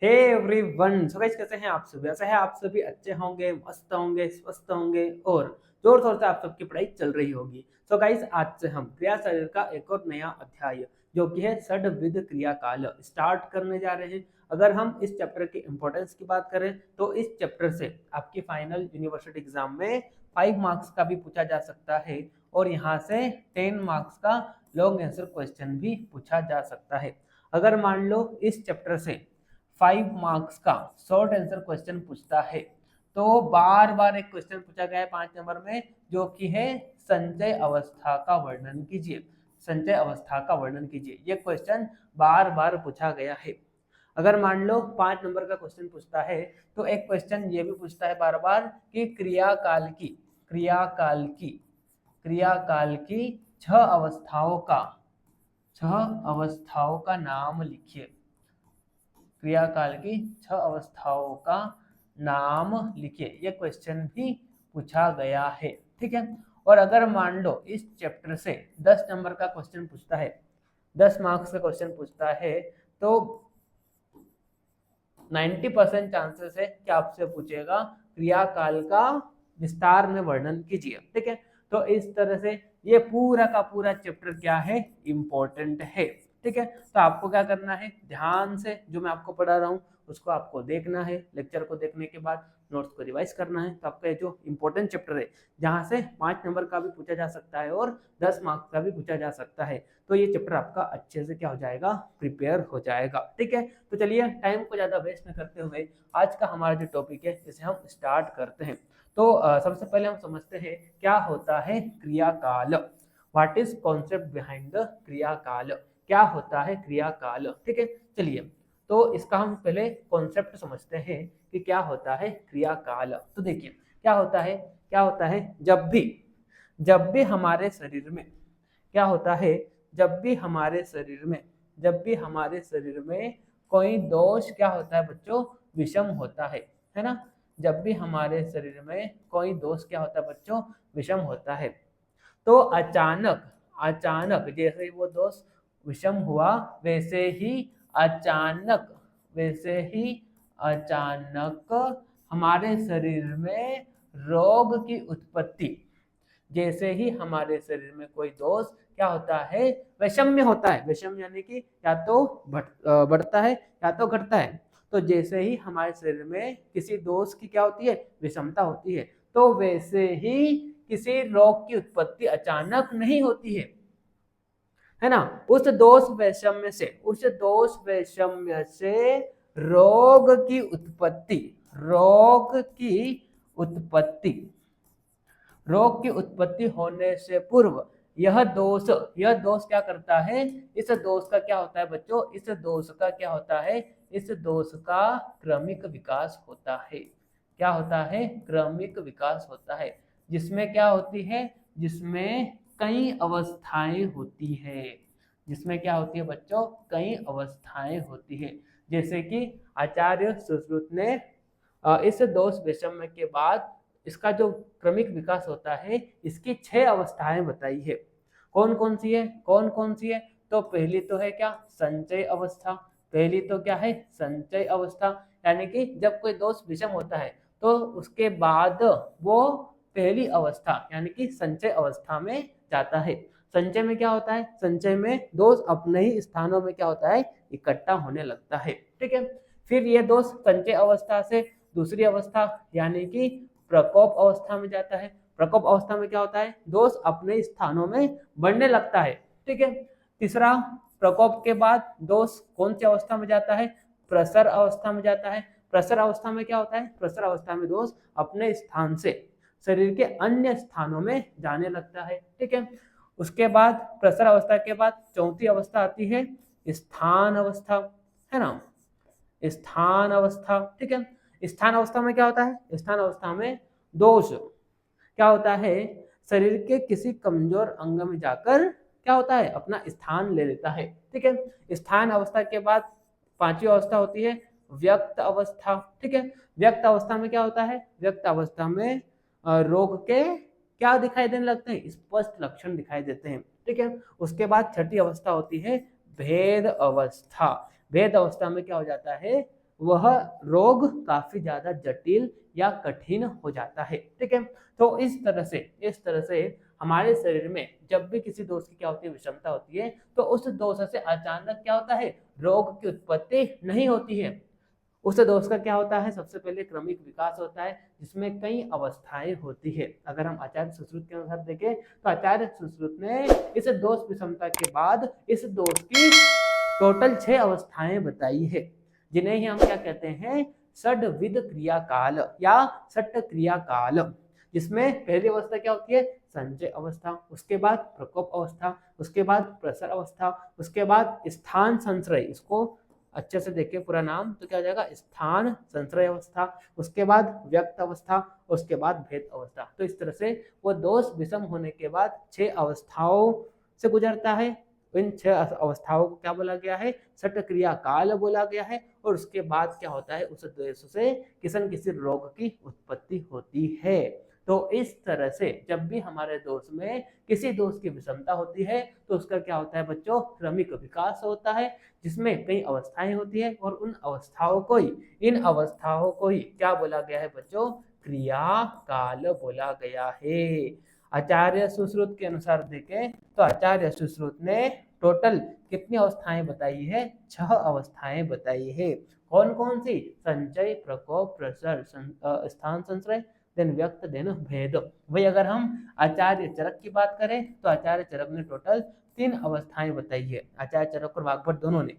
Hey everyone, so guys कैसे हैं आप सभी? ऐसा है आप सभी अच्छे होंगे, मस्त होंगे, स्वस्थ होंगे और जोर शोर से आप सबकी पढ़ाई चल रही होगी। सो गाइस आज से हम क्रिया शरीर का एक और नया अध्याय जो कि है षड्विध क्रिया काल स्टार्ट करने जा रहे हैं। अगर हम इस चैप्टर की इंपॉर्टेंस की बात करें तो इस चैप्टर से आपकी फाइनल यूनिवर्सिटी एग्जाम में 5 मार्क्स का भी पूछा जा सकता है और यहाँ से 10 मार्क्स का लॉन्ग आंसर क्वेश्चन भी पूछा जा सकता है। अगर मान लो इस चैप्टर से 5 मार्क्स का शॉर्ट आंसर क्वेश्चन पूछता है तो बार बार एक क्वेश्चन पूछा गया है 5 नंबर में, जो कि है संचय अवस्था का वर्णन कीजिए। संचय अवस्था का वर्णन कीजिए, ये क्वेश्चन बार बार पूछा गया है। अगर मान लो 5 नंबर का क्वेश्चन पूछता है तो एक क्वेश्चन ये भी पूछता है बार बार कि क्रियाकाल की 6 अवस्थाओं का नाम लिखिए। क्रियाकाल की 6 अवस्थाओं का नाम लिखिए, यह क्वेश्चन भी पूछा गया है। ठीक है। और अगर मान लो इस चैप्टर से 10 नंबर का क्वेश्चन पूछता है, 10 मार्क्स का क्वेश्चन पूछता है तो 90% चांसेस है कि आपसे पूछेगा क्रियाकाल का विस्तार में वर्णन कीजिए। ठीक है। तो इस तरह से ये पूरा का पूरा चैप्टर क्या है, इंपॉर्टेंट है। ठीक है। तो आपको क्या करना है, ध्यान से जो मैं आपको पढ़ा रहा हूँ उसको आपको देखना है। लेक्चर को देखने के बाद नोट्स को रिवाइज करना है। तो आपका जो इंपॉर्टेंट चैप्टर है जहाँ से 5 नंबर का भी पूछा जा सकता है और 10 मार्क्स का भी पूछा जा सकता है, तो ये चैप्टर आपका अच्छे से क्या हो जाएगा, प्रिपेयर हो जाएगा। ठीक है। तो चलिए टाइम को ज़्यादा वेस्ट न करते हुए आज का हमारा जो टॉपिक है इसे हम स्टार्ट करते हैं। तो सबसे पहले हम समझते हैं क्या होता है क्रियाकाल। What is concept behind the क्रियाकाल, क्या होता है क्रियाकाल। ठीक है। चलिए तो इसका हम पहले कॉन्सेप्ट समझते हैं कि क्या होता है क्रियाकाल। तो देखिए क्या होता है जब भी हमारे शरीर में क्या होता है, जब भी हमारे शरीर में कोई दोष क्या होता है बच्चों, विषम होता है ना। जब भी हमारे शरीर में कोई दोष क्या होता है बच्चों, विषम होता है, तो अचानक जैसे वो दोष विषम हुआ वैसे ही अचानक हमारे शरीर में रोग की उत्पत्ति, जैसे ही हमारे शरीर में कोई दोष क्या होता है, वैषम्य होता है। वैषम्य यानी कि या तो बढ़ता है या तो घटता है। तो जैसे ही हमारे शरीर में किसी दोष की क्या होती है, विषमता होती है, तो वैसे ही किसी रोग की उत्पत्ति अचानक नहीं होती है ना। उस दोष वैषम्य से रोग की उत्पत्ति होने से पूर्व यह दोष क्या करता है, इस दोष का क्या होता है बच्चों, इस दोष का क्रमिक विकास होता है। क्या होता है, क्रमिक विकास होता है, जिसमें क्या होती है, जिसमें कई अवस्थाएं होती है। जिसमें क्या होती है बच्चों, कई अवस्थाएं होती है। जैसे कि आचार्य सुश्रुत ने इस दोष वैषम्य के बाद इसका जो क्रमिक विकास होता है इसकी 6 अवस्थाएं बताई है। कौन कौन सी है, तो पहली तो है क्या, संचय अवस्था। यानी कि जब कोई दोष विषम होता है तो उसके बाद वो पहली अवस्था यानी कि संचय अवस्था में जाता है। संचय में क्या होता है, संचय में दोष अपने ही स्थानों में क्या होता है, इकट्ठा होने लगता है। ठीक है। फिर ये दोष संचय अवस्था से दूसरी अवस्था यानी कि प्रकोप अवस्था में जाता है। प्रकोप अवस्था में क्या होता है, दोष अपने स्थानों में बढ़ने लगता है। ठीक है। तीसरा, प्रकोप के बाद दोष कौन सी अवस्था में जाता है, प्रसर अवस्था में जाता है। प्रसर अवस्था में क्या होता है, प्रसर अवस्था में दोष अपने स्थान से शरीर के अन्य स्थानों में जाने लगता है। ठीक है। उसके बाद प्रसर अवस्था के बाद चौथी अवस्था आती है स्थान अवस्था, है ना, स्थान अवस्था। ठीक है। स्थान अवस्था में क्या होता है, स्थान अवस्था में दोष क्या होता है, शरीर के किसी कमजोर अंग में जाकर क्या होता है, अपना स्थान ले लेता है। ठीक है। स्थान अवस्था के बाद पांचवी अवस्था होती है व्यक्त अवस्था। ठीक है। व्यक्त अवस्था में क्या होता है, व्यक्त अवस्था में रोग के क्या दिखाई देने लगते हैं, स्पष्ट लक्षण दिखाई देते हैं। ठीक है। उसके बाद छठी अवस्था होती है भेद अवस्था। भेद अवस्था में क्या हो जाता है, वह रोग काफी ज्यादा जटिल या कठिन हो जाता है। ठीक है, तो इस तरह से हमारे शरीर में जब भी किसी दोष की क्या होती है, विषमता होती है, तो उस दोष से अचानक क्या होता है, रोग की उत्पत्ति नहीं होती है। उस दोष का क्या होता है, सबसे पहले क्रमिक विकास होता है, जिसमें कई अवस्थाएं होती है। अगर हम आचार्य सुश्रुत के अनुसार देखें तो आचार्य सुश्रुत ने इस दोष विषमता के बाद इस दोष की टोटल 6 अवस्थाएं बताई है, जिन्हें ही हम क्या कहते हैं, षड्विध क्रिया काल या षट क्रिया काल। जिसमें पहली अवस्था क्या होती है, संचय अवस्था, उसके बाद प्रकोप अवस्था, उसके बाद प्रसर अवस्था, उसके बाद स्थान संश्रय, इसको अच्छे से देखिए पूरा नाम तो क्या हो जाएगा, स्थान संश्रय अवस्था, उसके बाद व्यक्त अवस्था, उसके बाद भेद अवस्था। तो इस तरह से वो दोष विषम होने के बाद 6 अवस्थाओं से गुजरता है। इन 6 अवस्थाओं को क्या बोला गया है, षट क्रिया काल बोला गया है। और उसके बाद क्या होता है, उस दोष से किसी रोग की उत्पत्ति होती है। तो इस तरह से जब भी हमारे दोष में किसी दोष की विषमता होती है तो उसका क्या होता है बच्चों, क्रमिक विकास होता है, जिसमें कई अवस्थाएं होती है। और इन अवस्थाओं को ही क्या बोला गया है बच्चों, क्रिया काल बोला गया है। आचार्य सुश्रुत के अनुसार देखें तो आचार्य सुश्रुत ने टोटल कितनी अवस्थाएं बताई है, 6 अवस्थाएं बताई है। कौन कौन सी, संचय, प्रकोप, प्रसर, स्थान संश्रय, देन व्यक्त, देन भेद। वही अगर हम आचार्य चरक की बात करें तो आचार्य चरक ने टोटल 3 अवस्थाएं बताई है। आचार्य चरक और वाग्भट दोनों ने,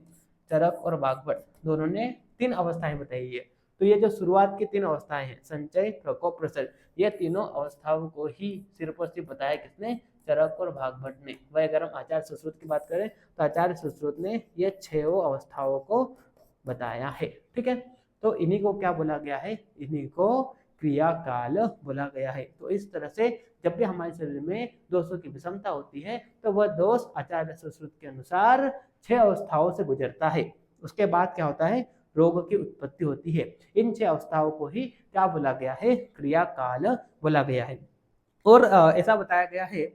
चरक और वाग्भट दोनों ने 3 अवस्थाएं बताई है। तो ये जो शुरुआत की 3 अवस्थाएं हैं, संचय, प्रकोप, प्रसर, ये तीनों अवस्थाओं को ही सिर्फ और सिर्फ बताया किसने, चरक और वाग्भट ने। वही अगर हम आचार्य सुश्रुत की बात करें तो आचार्य सुश्रुत ने ये 6 अवस्थाओं को बताया है। ठीक है, तो इन्हीं को क्या बोला गया है, इन्हीं को क्रिया काल बोला गया है। तो इस तरह से जब भी हमारे शरीर में दोषों की विषमता होती है तो वह दोष आचार्य सुश्रुत के अनुसार 6 अवस्थाओं से गुजरता है। उसके बाद क्या होता है, रोग की उत्पत्ति होती है। इन 6 अवस्थाओं को ही क्या बोला गया है, क्रिया काल बोला गया है। और ऐसा बताया गया है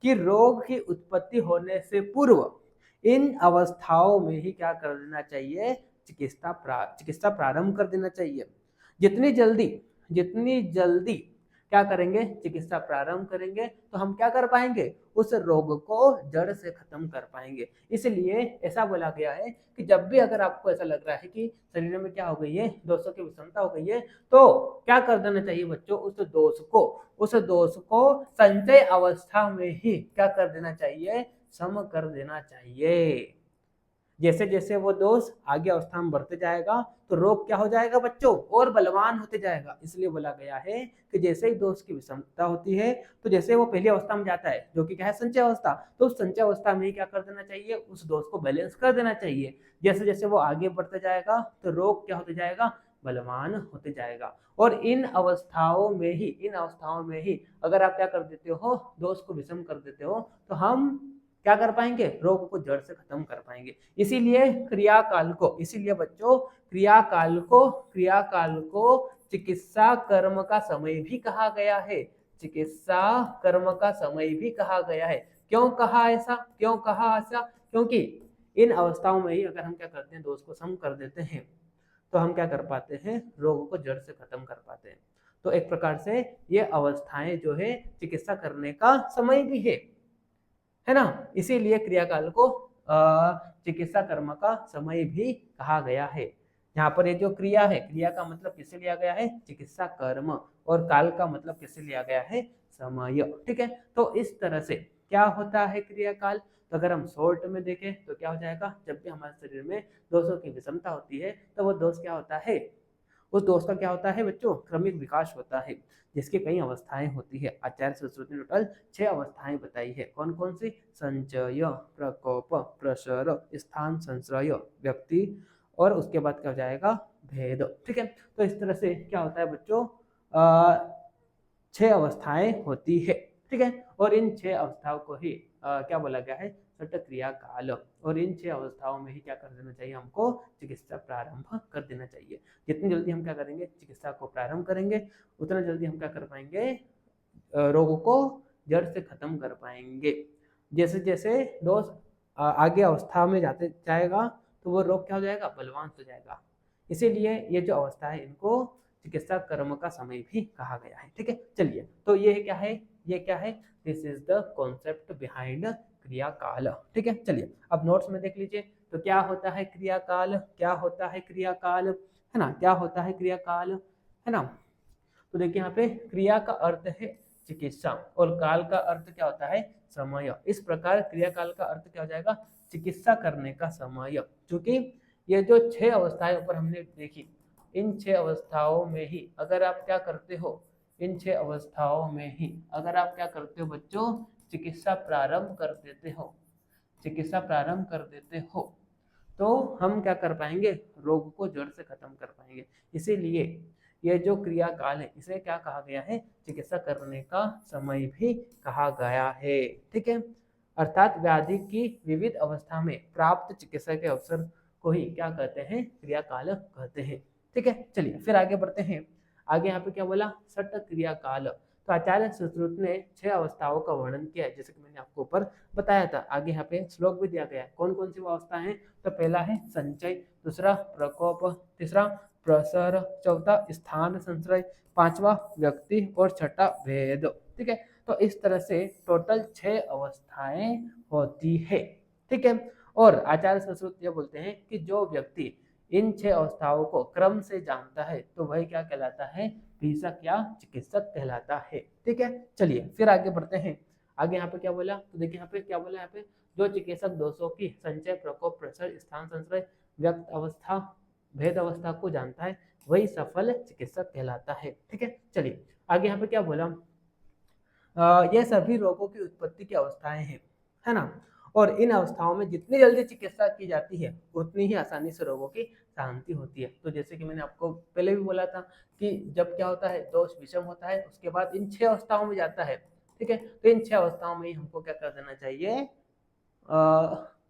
कि रोग की उत्पत्ति होने से पूर्व इन अवस्थाओं में ही क्या कर देना चाहिए, चिकित्सा प्रारंभ कर देना चाहिए। जितनी जल्दी क्या करेंगे, चिकित्सा प्रारंभ करेंगे तो हम क्या कर पाएंगे, उस रोग को जड़ से खत्म कर पाएंगे। इसलिए ऐसा बोला गया है कि जब भी अगर आपको ऐसा लग रहा है कि शरीर में क्या हो गई है, दोषों की विषमता हो गई है, तो क्या कर देना चाहिए बच्चों, उस दोष को संचय अवस्था में ही क्या कर देना चाहिए, सम कर देना चाहिए। जैसे जैसे वो दोष आगे अवस्था में बढ़ते जाएगा तो रोग क्या हो जाएगा बच्चों, और बलवान होते जाएगा। इसलिए बोला गया है कि जैसे ही दोष की विषमता होती है तो जैसे वो पहली अवस्था में जाता है जो कि क्या है, संचय अवस्था, तो उस संचय अवस्था में ही क्या कर देना चाहिए, उस दोष को बैलेंस कर देना चाहिए। जैसे जैसे वो आगे बढ़ते जाएगा तो रोग क्या होते जाएगा, बलवान होते जाएगा। और इन अवस्थाओं में ही अगर आप क्या कर देते हो, दोष को विषम कर देते हो, तो हम क्या कर पाएंगे, रोग को जड़ से खत्म कर पाएंगे। इसीलिए बच्चों क्रियाकाल को चिकित्सा कर्म का समय भी कहा गया है। चिकित्सा कर्म का समय भी कहा गया है। क्यों कहा ऐसा, क्योंकि इन अवस्थाओं में ही अगर हम क्या करते हैं, दोष को सम कर देते हैं तो हम क्या कर पाते हैं, रोग को जड़ से खत्म कर पाते हैं। तो एक प्रकार से ये अवस्थाएं जो है चिकित्सा करने का समय भी है ना। इसीलिए क्रियाकाल को चिकित्सा कर्म का समय भी कहा गया है। यहाँ पर ये जो क्रिया है, क्रिया का मतलब किससे लिया गया है, चिकित्सा कर्म, और काल का मतलब किससे लिया गया है, समय। ठीक है, तो इस तरह से क्या होता है क्रियाकाल। तो अगर हम शॉर्ट में देखें तो क्या हो जाएगा, जब भी हमारे शरीर में दोषों की विषमता होती है तो वो दोष क्या होता है, उस दोष का क्या होता है बच्चों, क्रमिक विकास होता है, जिसकी कई अवस्थाएं होती है। आचार्य सुश्रुत ने टोटल 6 अवस्थाएं बताई है। कौन कौन सी, संचय, प्रकोप, प्रसर, स्थान संश्रय, व्यक्ति, और उसके बाद क्या हो जाएगा, भेद। ठीक है, तो इस तरह से क्या होता है बच्चों, 6 अवस्थाएं होती है। ठीक है, और इन 6 अवस्थाओं को ही क्या बोला गया है, षट क्रिया काल। और इन 6 अवस्थाओं में ही क्या कर देना चाहिए, हमको चिकित्सा प्रारंभ कर देना चाहिए। जितनी जल्दी हम क्या करेंगे, चिकित्सा को प्रारंभ करेंगे, उतना जल्दी हम क्या कर पाएंगे, रोगों को जड़ से खत्म कर पाएंगे। जैसे जैसे दोष आगे अवस्था में जाते जाएगा तो वो रोग क्या हो जाएगा, बलवान हो जाएगा। इसीलिए ये जो अवस्था है इनको चिकित्सा कर्म का समय भी कहा गया है। ठीक है, चलिए, तो ये क्या है, ये क्या है, this is the concept behind क्रियाकाल। ठीक है, चलिए अब नोट्स में देख लीजिए, तो क्या होता है क्रियाकाल, क्या होता है क्रियाकाल, है ना, क्या होता है क्रियाकाल, है ना। तो देखिए यहाँ पे क्रिया का अर्थ है चिकित्सा और काल का अर्थ क्या होता है, समय। इस प्रकार क्रियाकाल का अर्थ क्या हो जाएगा, चिकित्सा करने का समय। क्योंकि ये जो 6 अवस्थाएं ऊपर हमने देखी, इन 6 अवस्थाओं में ही अगर आप क्या करते हो, इन 6 अवस्थाओं में ही अगर आप क्या करते हो बच्चों, चिकित्सा प्रारंभ कर देते हो, चिकित्सा प्रारंभ कर देते हो, तो हम क्या कर पाएंगे, रोग को जड़ से खत्म कर पाएंगे। इसीलिए यह जो क्रियाकाल है इसे क्या कहा गया है, चिकित्सा करने का समय भी कहा गया है। ठीक है, अर्थात व्याधि की विविध अवस्था में प्राप्त चिकित्सा के अवसर को ही क्या कहते हैं, क्रियाकाल कहते हैं। ठीक है, चलिए फिर आगे बढ़ते हैं। आगे यहाँ पे क्या बोला, सट क्रियाकाल। तो आचार्य सुश्रुत ने 6 अवस्थाओं का वर्णन किया है, जैसे कि मैंने आपको ऊपर बताया था। आगे यहाँ पे श्लोक भी दिया गया है, कौन कौन सी वो अवस्थाएं हैं, तो पहला है संचय, दूसरा प्रकोप, तीसरा प्रसर, चौथा स्थान संश्रय, पांचवा व्यक्ति और छठा भेद। ठीक है, तो इस तरह से टोटल 6 अवस्थाएं होती है। ठीक है, और आचार्य सुश्रुत ये बोलते हैं कि जो व्यक्ति इन 6 अवस्थाओं को क्रम से जानता है तो वही क्या कहलाता है, चिकित्सक या चिकित्सक कहलाता है। ठीक है, चलिए फिर आगे बढ़ते हैं। आगे यहाँ पे क्या बोला, तो देखिए यहाँ पे क्या बोला, यहाँ पे जो चिकित्सक दोषों की संचय, प्रकोप, प्रसर, स्थान संश्रय, व्यक्त अवस्था, भेद अवस्था को जानता है वही सफल चिकित्सक कहलाता है। ठीक है, चलिए आगे यहाँ पे क्या बोला, ये सभी रोगों की उत्पत्ति की अवस्थाएं हैं, है ना, और इन अवस्थाओं में जितनी जल्दी चिकित्सा की जाती है उतनी ही आसानी से रोगों की शांति होती है। तो जैसे कि मैंने आपको पहले भी बोला था कि जब क्या होता है, दोष विषम होता है, उसके बाद इन 6 अवस्थाओं में जाता है। ठीक है, तो इन 6 अवस्थाओं में ही हमको क्या कर देना चाहिए,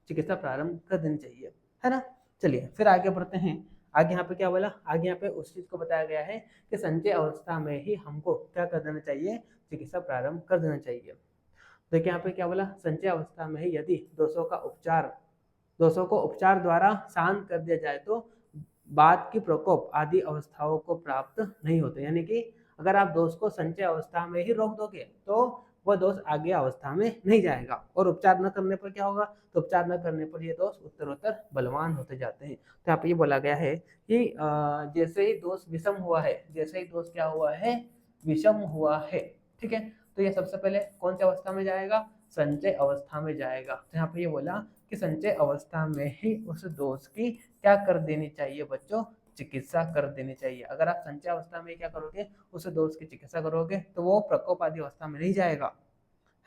चिकित्सा प्रारंभ कर देनी चाहिए, है ना। चलिए फिर आगे बढ़ते हैं। आगे यहाँ पे क्या बोला, आगे यहाँ पे उस चीज को बताया गया है कि संचय अवस्था में ही हमको क्या कर देना चाहिए, चिकित्सा प्रारंभ कर देना चाहिए। देखिए यहाँ पे क्या बोला, संचय अवस्था में ही यदि दोषों को उपचार द्वारा शांत कर दिया जाए तो बाद की प्रकोप आदि अवस्थाओं को प्राप्त नहीं होते। यानी कि अगर आप दोष को संचय अवस्था में ही रोक दोगे तो वह दोष आगे अवस्था में नहीं जाएगा, और उपचार न करने पर क्या होगा, तो उपचार न करने पर ये दोष उत्तरोत्तर बलवान होते जाते हैं। तो यहाँ पे ये बोला गया है कि जैसे ही दोष विषम हुआ है, जैसे ही दोष क्या हुआ है, विषम हुआ है, ठीक है, तो ये सबसे पहले कौन सी अवस्था में जाएगा, संचय अवस्था में जाएगा। तो यहाँ पे ये बोला कि संचय अवस्था में ही उस दोष की क्या कर देनी चाहिए बच्चों, चिकित्सा कर देनी चाहिए। अगर आप संचय अवस्था में क्या करोगे, उस दोष की चिकित्सा करोगे तो वो प्रकोप आदि अवस्था में नहीं जाएगा,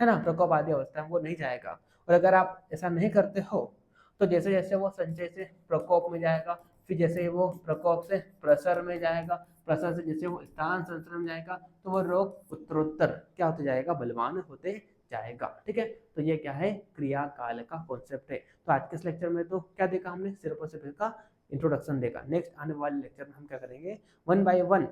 है ना, प्रकोप आदि अवस्था में वो नहीं जाएगा। और अगर आप ऐसा नहीं करते हो तो जैसे जैसे वो संचय से प्रकोप में जाएगा, फिर जैसे वो प्रकोप से प्रसर में जाएगा, प्रसर से जैसे वो स्थान संचरण में जाएगा, तो वो रोग उत्तरोत्तर क्या होते जाएगा, बलवान होते जाएगा। ठीक है, तो ये क्या है, क्रिया काल का कॉन्सेप्ट है। तो आज के इस लेक्चर में तो क्या देखा हमने, सिर्फ और सिर्फ का इंट्रोडक्शन देखा। नेक्स्ट आने वाले लेक्चर में हम क्या करेंगे, 1 बाय 1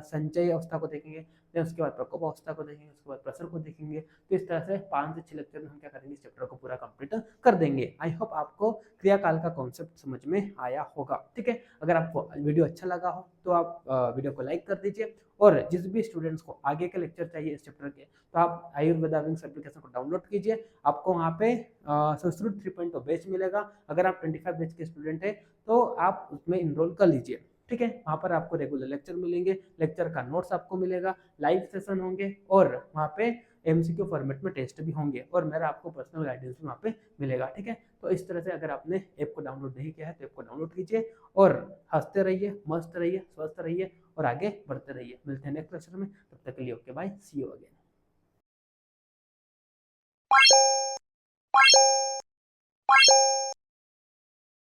संचय अवस्था को देखेंगे, फिर उसके बाद प्रकोप अवस्था को देखेंगे, उसके बाद प्रसर को देखेंगे। तो इस तरह से 5 से 6 लेक्चर में हम क्या करेंगे, इस चैप्टर को पूरा कंप्लीट कर देंगे। आई होप आपको क्रियाकाल का कॉन्सेप्ट समझ में आया होगा। ठीक है, अगर आपको वीडियो अच्छा लगा हो तो आप वीडियो को लाइक कर दीजिए, और जिस भी स्टूडेंट्स को आगे के लेक्चर चाहिए इस चैप्टर के, तो आप आयुर्वेदा विंग्स एप्लीकेशन को डाउनलोड कीजिए। आपको वहाँ पे संस्कृत 3.0 बैच मिलेगा। अगर आप 25 बैच के स्टूडेंट हैं तो आप उसमें इनरोल कर लीजिए। ठीक है, वहाँ पर आपको रेगुलर लेक्चर मिलेंगे, लेक्चर का नोट्स आपको मिलेगा, लाइव सेशन होंगे, और वहाँ पे एमसीक्यू फॉर्मेट में टेस्ट भी होंगे, और मेरा आपको पर्सनल गाइडेंस भी वहाँ पे मिलेगा। ठीक है, तो इस तरह से अगर आपने ऐप को डाउनलोड नहीं किया है तो ऐप को डाउनलोड कीजिए, और हंसते रहिए, मस्त रहिए, स्वस्थ रहिए, और आगे बढ़ते रहिए। मिलते हैं नेक्स्ट लेक्चर में, तब तक के लिए okay bye, see you again.